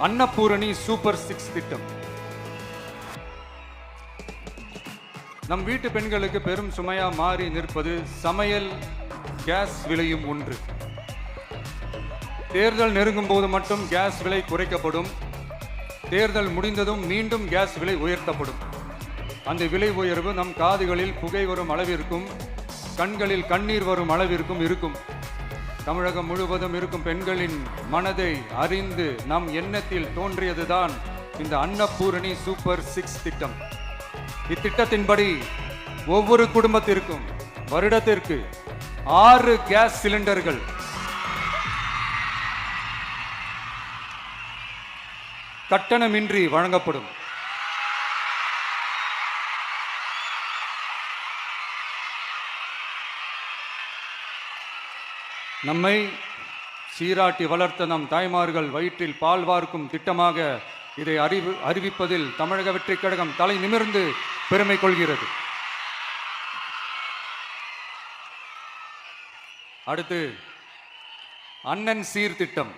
Annapurani super 6 திட்டம். நம் வீட்டு பெண்களுக்கு பெரும் சுமையா மாறி நிற்பது சமையல் கேஸ் விலையும் ஒன்று. தேர்தல் நெருங்கும் போது மட்டும் கேஸ் விலை குறைக்கப்படும். தேர்தல் முடிந்ததும் மீண்டும் கேஸ் விலை உயர்த்தப்படும். அந்த விலை உயர்வு நம் காதுகளில் புகை வரும் அளவிற்கும் கண்களில் கண்ணீர் வரும் அளவிற்கும் இருக்கும். தமிழகம் முழுவதும் இருக்கும் பெண்களின் மனதை அறிந்து நம் எண்ணத்தில் தோன்றியதுதான் இந்த அன்னபூரணி சூப்பர் 6 திட்டம். இத்திட்டத்தின்படி ஒவ்வொரு குடும்பத்திற்கும் வருடத்திற்கு 6 கேஸ் சிலிண்டர்கள் கட்டணமின்றி வழங்கப்படும். நம்மை சீராட்டி வளர்த்த நம் தாய்மார்கள் வயிற்றில் பால் வார்க்கும் திட்டமாக இதை அறிவிப்பதில் தமிழக வெற்றிக் கழகம் தலை நிமிர்ந்து பெருமை கொள்கிறது. அடுத்து அண்ணன் சீர்திட்டம்.